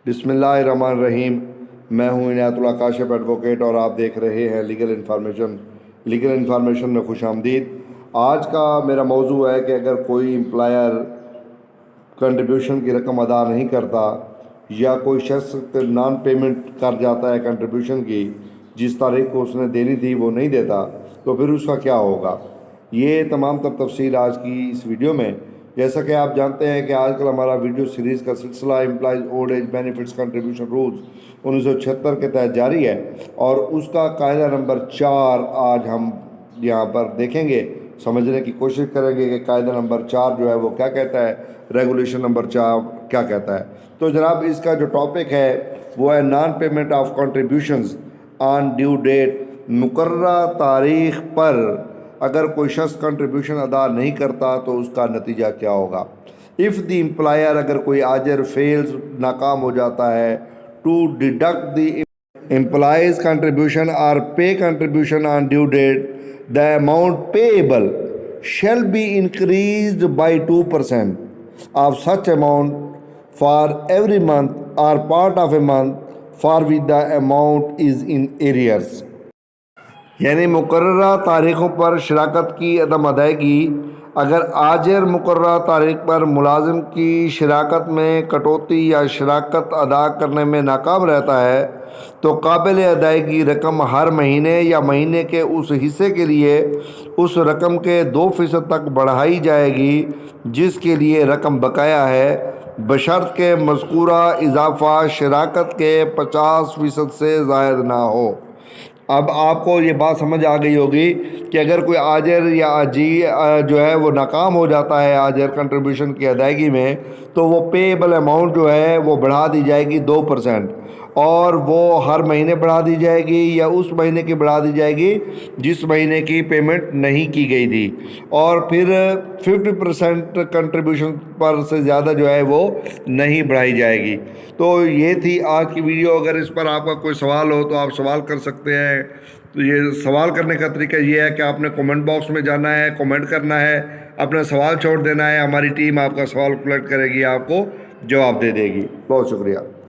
بسم اللہ الرحمن الرحیم۔ میں ہوں عنایت اللہ کاشف ایڈوکیٹ اور آپ دیکھ رہے ہیں لیگل انفارمیشن میں خوش آمدید۔ آج کا میرا موضوع ہے کہ اگر کوئی امپلائر کنٹریبیوشن کی رقم ادا نہیں کرتا یا کوئی شخص نان پیمنٹ کر جاتا ہے کنٹریبیوشن کی، جس تاریخ کو اس نے دینی تھی وہ نہیں دیتا، تو پھر اس کا کیا ہوگا؟ یہ تمام تفصیل آج کی اس ویڈیو میں۔ جیسا کہ آپ جانتے ہیں کہ آج کل ہمارا ویڈیو سیریز کا سلسلہ employees old age benefits contribution rules 1976 کے تحت جاری ہے، اور اس کا قاعدہ نمبر 4 آج ہم یہاں پر دیکھیں گے، سمجھنے کی کوشش کریں گے کہ قاعدہ نمبر 4 جو ہے وہ کیا کہتا ہے، ریگولیشن نمبر 4 کیا کہتا ہے۔ تو جناب اس کا جو ٹاپک ہے وہ ہے non payment of contributions on due date. مقررہ تاریخ پر اگر کوئی شخص کنٹریبیوشن ادا نہیں کرتا تو اس کا نتیجہ کیا ہوگا؟ اف دی امپلائر، اگر کوئی آجر فیلز، ناکام ہو جاتا ہے to deduct the employees contribution اور pay contribution on due date, the amount payable shall be increased by 2% of such amount for every month or part of a month for which the amount is in arrears۔ یعنی مقررہ تاریخوں پر شراکت کی عدم ادائیگی، اگر آجر مقررہ تاریخ پر ملازم کی شراکت میں کٹوتی یا شراکت ادا کرنے میں ناکام رہتا ہے تو قابل ادائیگی رقم ہر مہینے یا مہینے کے اس حصے کے لیے اس رقم کے 2% تک بڑھائی جائے گی جس کے لیے رقم بقایا ہے، بشرط کہ مذکورہ اضافہ شراکت کے 50% سے زائد نہ ہو۔ اب آپ کو یہ بات سمجھ آ گئی ہوگی کہ اگر کوئی آجر یا اجی جو ہے وہ ناکام ہو جاتا ہے آجر کنٹریبیوشن کی ادائیگی میں، تو وہ پیبل اماؤنٹ جو ہے وہ بڑھا دی جائے گی 2%، اور وہ ہر مہینے بڑھا دی جائے گی یا اس مہینے کی بڑھا دی جائے گی جس مہینے کی پیمنٹ نہیں کی گئی تھی، اور پھر 50% کنٹریبیوشن پر سے زیادہ جو ہے وہ نہیں بڑھائی جائے گی۔ تو یہ تھی آج کی ویڈیو۔ اگر اس پر آپ کا کوئی سوال ہو تو آپ سوال کر سکتے ہیں۔ تو یہ سوال کرنے کا طریقہ یہ ہے کہ آپ نے کومنٹ باکس میں جانا ہے، کومنٹ کرنا ہے، اپنا سوال چھوڑ دینا ہے، ہماری ٹیم آپ کا سوال کلیکٹ کرے گی، آپ کو جواب دے دے گی۔ بہت شکریہ۔